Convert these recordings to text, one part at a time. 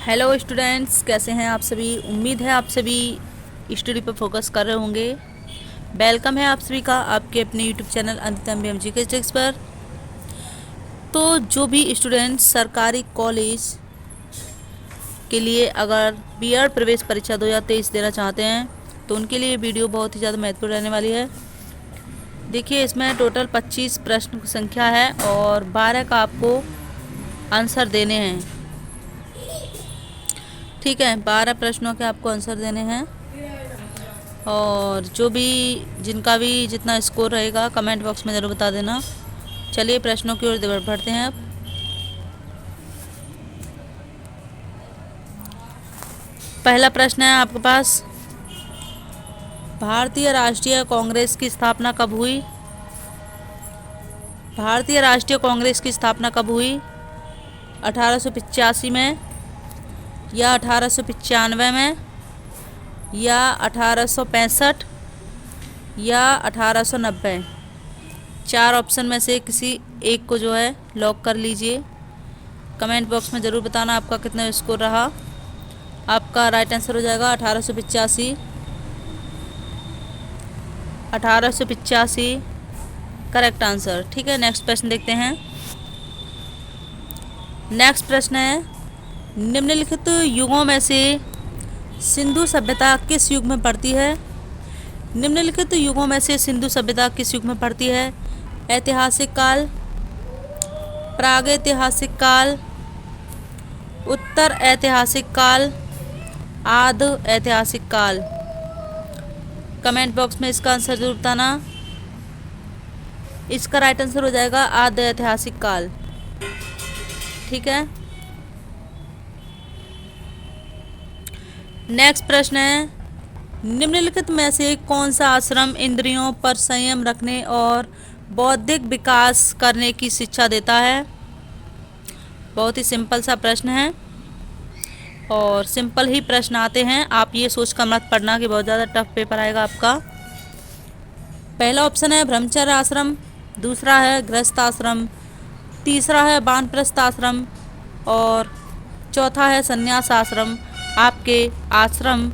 Hello students, कैसे हैं आप सभी। उम्मीद है आप सभी स्टडी पर फोकस कर रहे होंगे। वेलकम है आप सभी का आपके अपने यूट्यूब चैनल अंतिम BM GK ट्रिक्स पर। तो जो भी स्टूडेंट्स सरकारी कॉलेज के लिए अगर B.Ed प्रवेश परीक्षा 2023 देना चाहते हैं तो उनके लिए वीडियो बहुत ही ज़्यादा महत्वपूर्ण रहने वाली है। देखिए, इसमें टोटल 25 प्रश्न की संख्या है और 12 का आपको आंसर देने हैं। ठीक है, 12 प्रश्नों के आपको आंसर देने हैं और जो भी जिनका भी जितना स्कोर रहेगा कमेंट बॉक्स में ज़रूर बता देना। चलिए प्रश्नों की ओर बढ़ते हैं। अब पहला प्रश्न है आपके पास, भारतीय राष्ट्रीय कांग्रेस की स्थापना कब हुई। भारतीय राष्ट्रीय कांग्रेस की स्थापना कब हुई? 1885 में, या 1895 में, या 1865, या 1890। 4 ऑप्शन में से किसी एक को जो है लॉक कर लीजिए। कमेंट बॉक्स में ज़रूर बताना आपका कितना स्कोर रहा। आपका राइट आंसर हो जाएगा 1885। 1885 करेक्ट आंसर। ठीक है, नेक्स्ट प्रश्न देखते हैं। नेक्स्ट प्रश्न है, निम्नलिखित युगों में से सिंधु सभ्यता किस युग में पड़ती है। निम्नलिखित युगों में से सिंधु सभ्यता किस युग में पड़ती है? ऐतिहासिक काल, प्रागैतिहासिक काल, उत्तर ऐतिहासिक काल, आद्य ऐतिहासिक काल। कमेंट बॉक्स में इसका आंसर जरूर बताना। इसका राइट आंसर हो जाएगा आद्य ऐतिहासिक काल। ठीक है, नेक्स्ट प्रश्न है, निम्नलिखित में से कौन सा आश्रम इंद्रियों पर संयम रखने और बौद्धिक विकास करने की शिक्षा देता है? बहुत ही सिंपल सा प्रश्न है और सिंपल ही प्रश्न आते हैं। आप ये सोच कर मत पढ़ना कि बहुत ज़्यादा टफ पेपर आएगा आपका। पहला ऑप्शन है ब्रह्मचर्य आश्रम, दूसरा है गृहस्थ आश्रम, तीसरा है वानप्रस्थ आश्रम और चौथा है संन्यास आश्रम। आपके आश्रम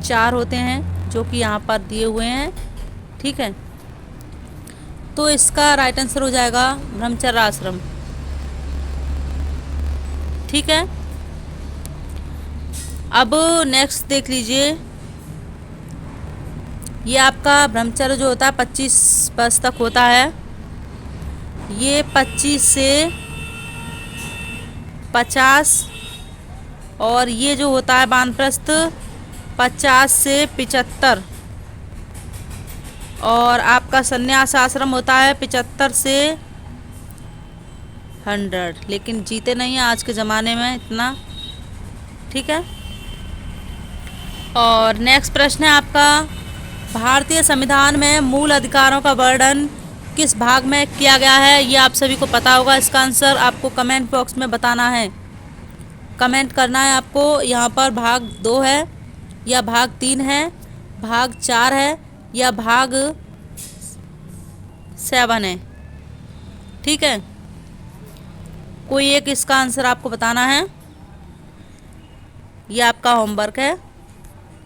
4 होते हैं जो कि यहाँ पर दिए हुए हैं। ठीक है, तो इसका राइट आंसर हो जाएगा ब्रह्मचर्य आश्रम। ठीक है, अब नेक्स्ट देख लीजिए। ये आपका ब्रह्मचर्य जो होता है 25 वर्ष तक होता है। ये 25 से 50 और ये जो होता है वानप्रस्थ 50 से 75 और आपका संन्यास आश्रम होता है 75 से 100। लेकिन जीते नहीं हैं आज के ज़माने में इतना। ठीक है, और नेक्स्ट प्रश्न है आपका, भारतीय संविधान में मूल अधिकारों का वर्णन किस भाग में किया गया है? ये आप सभी को पता होगा। इसका आंसर आपको कमेंट बॉक्स में बताना है। कमेंट करना है आपको। यहाँ पर भाग 2 है या भाग 3 है, भाग 4 है या भाग 7 है। ठीक है, कोई एक इसका आंसर आपको बताना है। ये आपका होमवर्क है।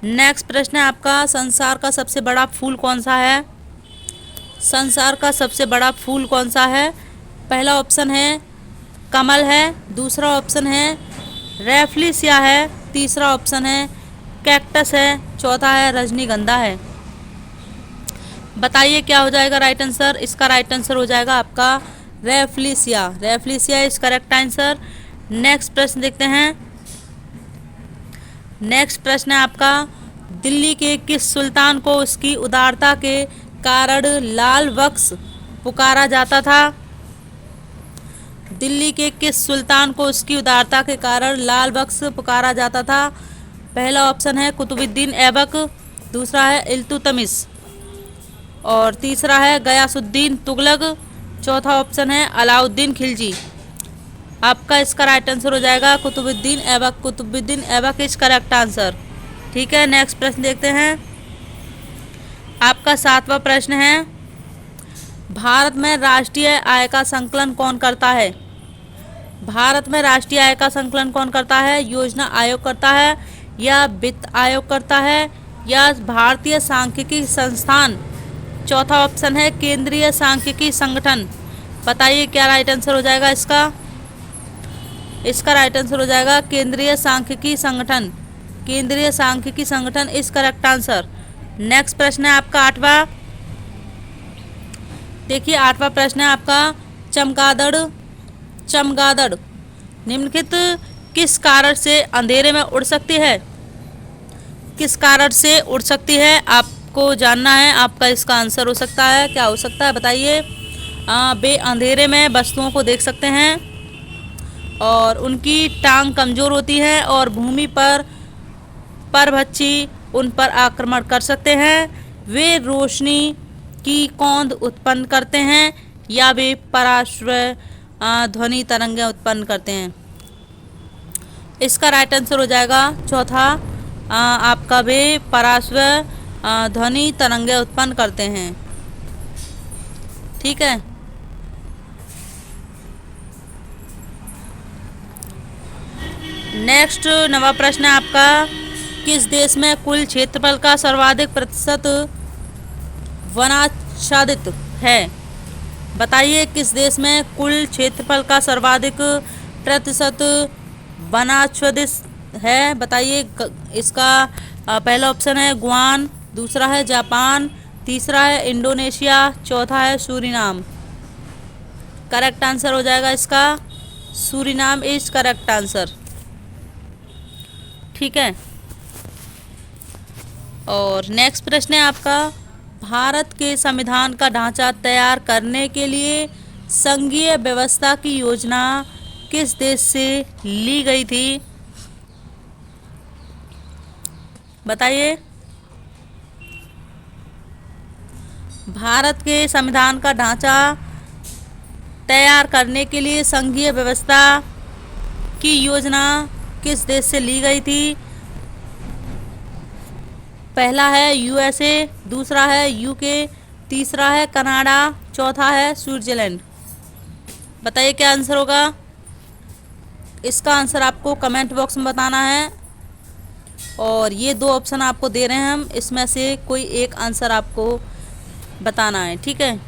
नेक्स्ट प्रश्न है आपका, संसार का सबसे बड़ा फूल कौन सा है? संसार का सबसे बड़ा फूल कौन सा है? पहला ऑप्शन है कमल है, दूसरा ऑप्शन है रैफ्लिसिया है, तीसरा ऑप्शन है कैक्टस है, चौथा है रजनीगंधा है। बताइए क्या हो जाएगा राइट आंसर। इसका राइट आंसर हो जाएगा आपका रैफ्लिसिया। रैफ्लिसिया इज करेक्ट आंसर। नेक्स्ट प्रश्न देखते हैं। नेक्स्ट प्रश्न है आपका, दिल्ली के किस सुल्तान को उसकी उदारता के कारण लाल बख्श पुकारा जाता था? दिल्ली के किस सुल्तान को उसकी उदारता के कारण लाल बख्श पुकारा जाता था? पहला ऑप्शन है कुतुबुद्दीन ऐबक, दूसरा है इल्तुतमिश और तीसरा है गयासुद्दीन तुगलक, चौथा ऑप्शन है अलाउद्दीन खिलजी। आपका इसका राइट आंसर हो जाएगा Qutbuddin Aibak. Qutbuddin Aibak is correct answer. ठीक है, नेक्स्ट प्रश्न देखते हैं। आपका 7वां प्रश्न है, भारत में राष्ट्रीय आय का संकलन कौन करता है? भारत में राष्ट्रीय आय का संकलन कौन करता है? योजना आयोग करता है या वित्त आयोग करता है या भारतीय सांख्यिकी संस्थान? चौथा ऑप्शन है केंद्रीय सांख्यिकी संगठन। बताइए क्या राइट आंसर हो जाएगा इसका? इसका राइट आंसर हो जाएगा केंद्रीय सांख्यिकी संगठन। केंद्रीय सांख्यिकी संगठन इज करेक्ट आंसर। नेक्स्ट प्रश्न है आपका आठवां। देखिए आठवां प्रश्न है आपका चमगादड़। चमगादड़ निम्नलिखित किस कारण से अंधेरे में उड़ सकती है? किस कारण से उड़ सकती है आपको जानना है। आपका इसका आंसर हो सकता है, क्या हो सकता है बताइए? वे अंधेरे में वस्तुओं को देख सकते हैं और उनकी टांग कमजोर होती है और भूमि पर परभक्षी उन पर आक्रमण कर सकते हैं। वे रोशनी की कौंध उत्पन्न करते हैं या वे पराश्व ध्वनि तरंगें उत्पन्न करते हैं। इसका राइट आंसर हो जाएगा चौथा आपका वे पराश्व ध्वनि तरंगें उत्पन्न करते हैं। ठीक है। नेक्स्ट नवा प्रश्न है आपका किस देश में कुल क्षेत्रफल का सर्वाधिक प्रतिशत वनाच्छादित है? बताइए किस देश में कुल क्षेत्रफल का सर्वाधिक प्रतिशत वनाच्छादित है? बताइए इसका पहला ऑप्शन है गुआन, दूसरा है जापान, तीसरा है इंडोनेशिया, चौथा है सूरीनाम। करेक्ट आंसर हो जाएगा इसका सूरीनाम इज करेक्ट आंसर। ठीक है। और नेक्स्ट प्रश्न है आपका भारत के संविधान का ढांचा तैयार करने के लिए संघीय व्यवस्था की योजना किस देश से ली गई थी? बताइए। भारत के संविधान का ढांचा तैयार करने के लिए संघीय व्यवस्था की योजना किस देश से ली गई थी? पहला है यूएसए, दूसरा है यूके, तीसरा है कनाडा, चौथा है स्विट्जरलैंड। बताइए क्या आंसर होगा? इसका आंसर आपको कमेंट बॉक्स में बताना है और ये दो ऑप्शन आपको दे रहे हैं हम, इसमें से कोई एक आंसर आपको बताना है। ठीक है।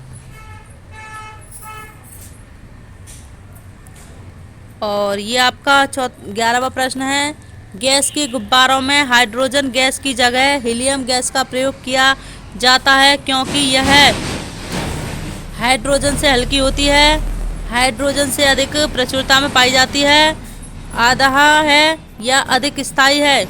और ये आपका 11वां प्रश्न है गैस के गुब्बारों में हाइड्रोजन गैस की जगह हीलियम गैस का प्रयोग किया जाता है क्योंकि यह हाइड्रोजन से हल्की होती है, हाइड्रोजन से अधिक प्रचुरता में पाई जाती है, आधा है या अधिक स्थायी है।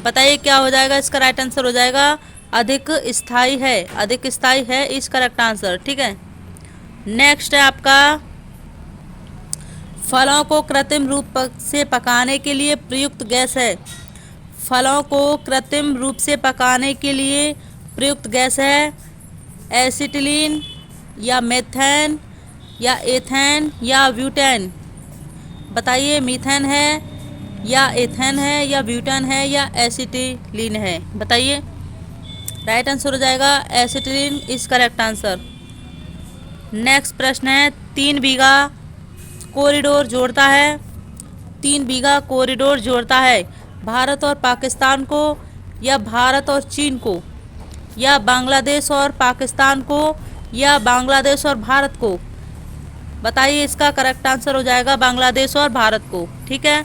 बताइए क्या हो जाएगा? इसका राइट आंसर हो जाएगा अधिक स्थायी है। अधिक स्थायी है इज करेक्ट आंसर। ठीक है। नेक्स्ट है आपका फलों को कृत्रिम रूप से पकाने के लिए प्रयुक्त गैस है। फलों को कृत्रिम रूप से पकाने के लिए प्रयुक्त गैस है एसिटिलीन या मेथेन या एथेन या ब्यूटेन। बताइए मीथेन है या एथेन है या ब्यूटेन है या एसिटिलीन है। बताइए। राइट आंसर हो जाएगा acetylene is correct answer. Next प्रश्न है 3 बीघा कॉरिडोर जोड़ता है। 3 बीघा कॉरिडोर जोड़ता है भारत और पाकिस्तान को या भारत और चीन को या बांग्लादेश और पाकिस्तान को या बांग्लादेश और भारत को। बताइए इसका करेक्ट आंसर हो जाएगा बांग्लादेश और भारत को। ठीक है।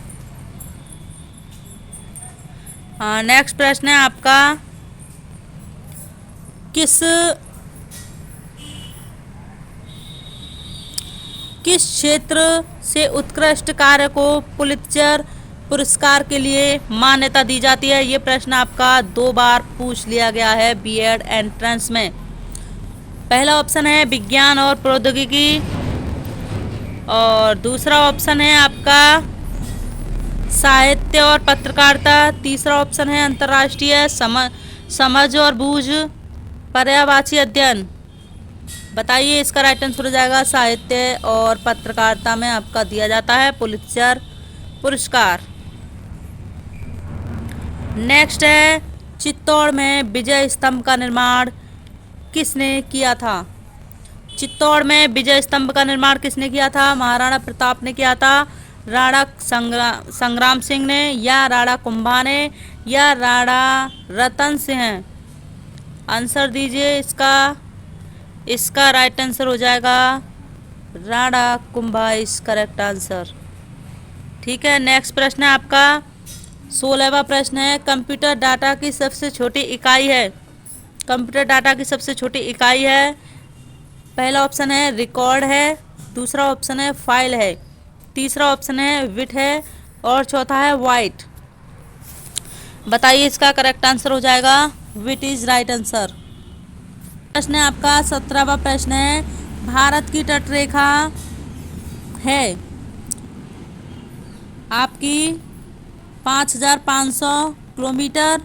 नेक्स्ट प्रश्न है आपका किस क्षेत्र से उत्कृष्ट कार्य को पुलित्जर पुरस्कार के लिए मान्यता दी जाती है? ये प्रश्न आपका 2 बार पूछ लिया गया है बीएड एंट्रेंस में। पहला ऑप्शन है विज्ञान और प्रौद्योगिकी और दूसरा ऑप्शन है आपका साहित्य और पत्रकारिता, तीसरा ऑप्शन है अंतर्राष्ट्रीय समझ और बूझ पर्यायवाची अध्ययन। बताइए इसका राइट आंसर हो जाएगा साहित्य और पत्रकारिता में आपका दिया जाता है पुलित्जर पुरस्कार। नेक्स्ट है चित्तौड़ में विजय स्तंभ का निर्माण किसने किया था? चित्तौड़ में विजय स्तंभ का निर्माण किसने किया था? महाराणा प्रताप ने किया था, राणा संग्राम सिंह ने, या राणा कुंभा ने, या राणा रतन सिंह? आंसर दीजिए इसका। इसका राइट आंसर हो जाएगा Rana Kumbha is correct answer. ठीक है, नेक्स्ट प्रश्न है आपका 16वां प्रश्न है, कंप्यूटर डाटा की सबसे छोटी इकाई है। कंप्यूटर डाटा की सबसे छोटी इकाई है, पहला ऑप्शन है रिकॉर्ड है, दूसरा ऑप्शन है फाइल है, तीसरा ऑप्शन है बिट है और चौथा है बाइट। बताइए इसका करेक्ट आंसर हो जाएगा बिट इज राइट आंसर। प्रश्न है आपका 17वां प्रश्न है, भारत की तटरेखा है आपकी 5,500 किलोमीटर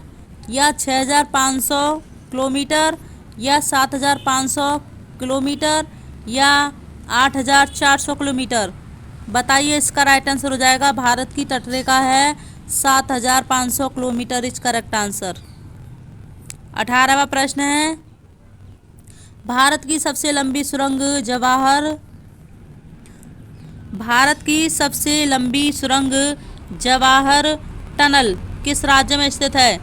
या 6,500 किलोमीटर या 7,500 किलोमीटर या 8,400 किलोमीटर। बताइए इसका राइट आंसर हो जाएगा भारत की तटरेखा है 7,500 किलोमीटर इज करेक्ट आंसर। 18वां प्रश्न है, भारत की सबसे लंबी सुरंग जवाहर टनल किस राज्य में स्थित है?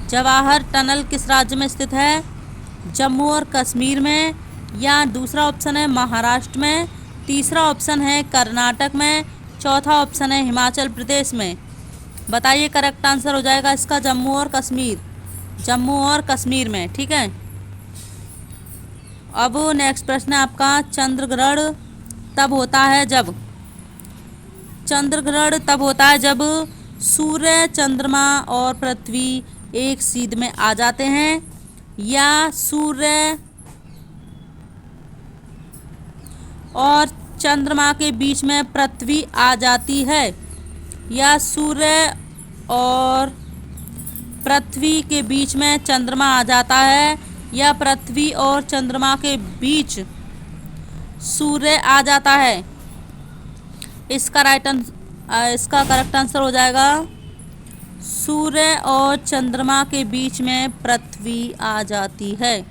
जवाहर टनल किस राज्य में स्थित है? जम्मू और कश्मीर में, या दूसरा ऑप्शन है महाराष्ट्र में, तीसरा ऑप्शन है कर्नाटक में, चौथा ऑप्शन है हिमाचल प्रदेश में। बताइए करेक्ट आंसर हो जाएगा इसका जम्मू और कश्मीर में। ठीक है, अब नेक्स्ट प्रश्न है आपका, चंद्र ग्रहण तब होता है जब सूर्य, चंद्रमा और पृथ्वी एक सीध में आ जाते हैं, या सूर्य और चंद्रमा के बीच में पृथ्वी आ जाती है, या सूर्य और पृथ्वी के बीच में चंद्रमा आ जाता है, या पृथ्वी और चंद्रमा के बीच सूर्य आ जाता है। इसका करेक्ट आंसर हो जाएगा सूर्य और चंद्रमा के बीच में पृथ्वी आ जाती है।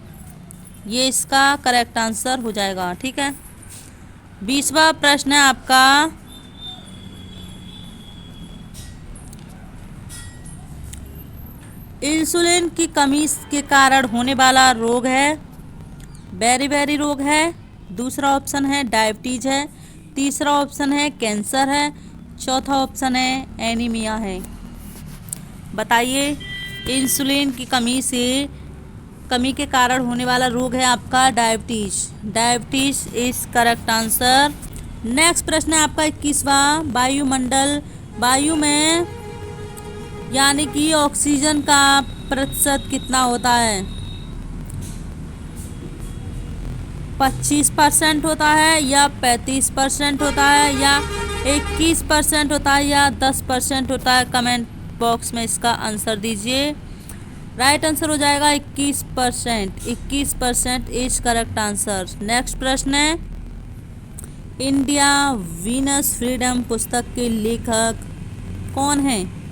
ये इसका करेक्ट आंसर हो जाएगा। ठीक है, 20वां प्रश्न है आपका, इंसुलिन की कमी के कारण होने वाला रोग है, बेरी रोग है, दूसरा ऑप्शन है डायबिटीज है, तीसरा ऑप्शन है कैंसर है, चौथा ऑप्शन है एनीमिया है। बताइए इंसुलिन की कमी के कारण होने वाला रोग है आपका diabetes is correct answer. Next प्रश्न है आपका 21वां, वायु में यानी कि ऑक्सीजन का प्रतिशत कितना होता है? 25% होता है, या 35% होता है, या 21% होता है, या 10% होता है? कमेंट बॉक्स में इसका आंसर दीजिए। राइट आंसर हो जाएगा 21% इज करेक्ट आंसर। नेक्स्ट प्रश्न है, इंडिया वीनस फ्रीडम पुस्तक के लेखक कौन है?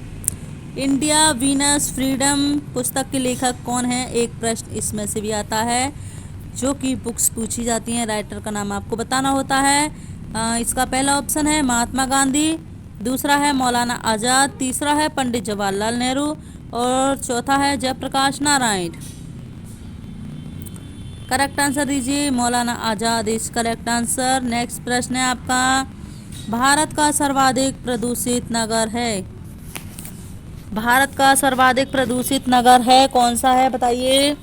इंडिया वीनस फ्रीडम पुस्तक के लेखक कौन है? एक प्रश्न इसमें से भी आता है, जो कि बुक्स पूछी जाती हैं, राइटर का नाम आपको बताना होता है। इसका पहला ऑप्शन है महात्मा गांधी, दूसरा है मौलाना आज़ाद, तीसरा है पंडित जवाहरलाल नेहरू और चौथा है जयप्रकाश नारायण। करेक्ट आंसर दीजिए मौलाना आज़ाद इज करेक्ट आंसर। नेक्स्ट प्रश्न है आपका, भारत का सर्वाधिक प्रदूषित नगर है कौन सा है? बताइए।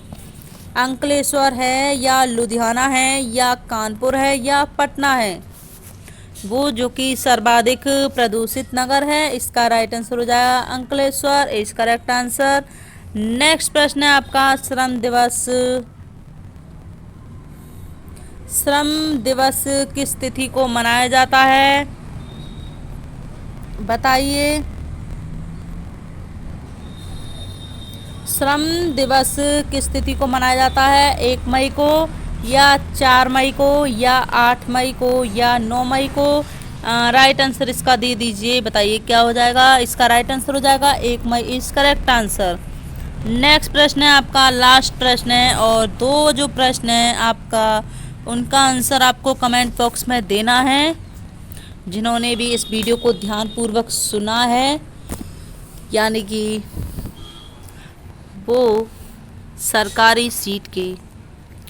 अंकलेश्वर है, या लुधियाना है, या कानपुर है, या पटना है? वो जो कि सर्वाधिक प्रदूषित नगर है, इसका राइट आंसर हो जाएगा Ankleshwar is correct answer. Next प्रश्न है आपका, श्रम दिवस किस तिथि को मनाया जाता है? बताइए। श्रम दिवस किस तिथि को मनाया जाता है? 1 मई को, या 4 मई को, या 8 मई को, या 9 मई को? राइट आंसर इसका दे दीजिए। बताइए क्या हो जाएगा? इसका राइट आंसर हो जाएगा 1 मई इज करेक्ट आंसर। नेक्स्ट प्रश्न है आपका, लास्ट प्रश्न है, और 2 जो प्रश्न है आपका उनका आंसर आपको कमेंट बॉक्स में देना है। जिन्होंने भी इस वीडियो को ध्यानपूर्वक सुना है, यानी कि वो सरकारी सीट के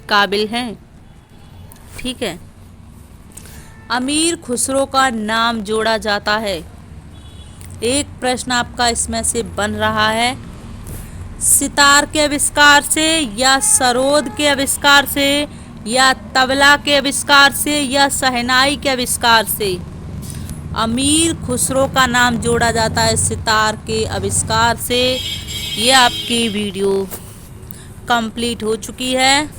काबिल हैं। ठीक है। अमीर खुसरो का नाम जोड़ा जाता है। एक प्रश्न आपका इसमें से बन रहा है, सितार के आविष्कार से या सरोद के आविष्कार से या तबला के आविष्कार से या शहनाई के आविष्कार से अमीर खुसरो का नाम जोड़ा जाता है सितार के आविष्कार से। ये आपकी वीडियो कंप्लीट हो चुकी है।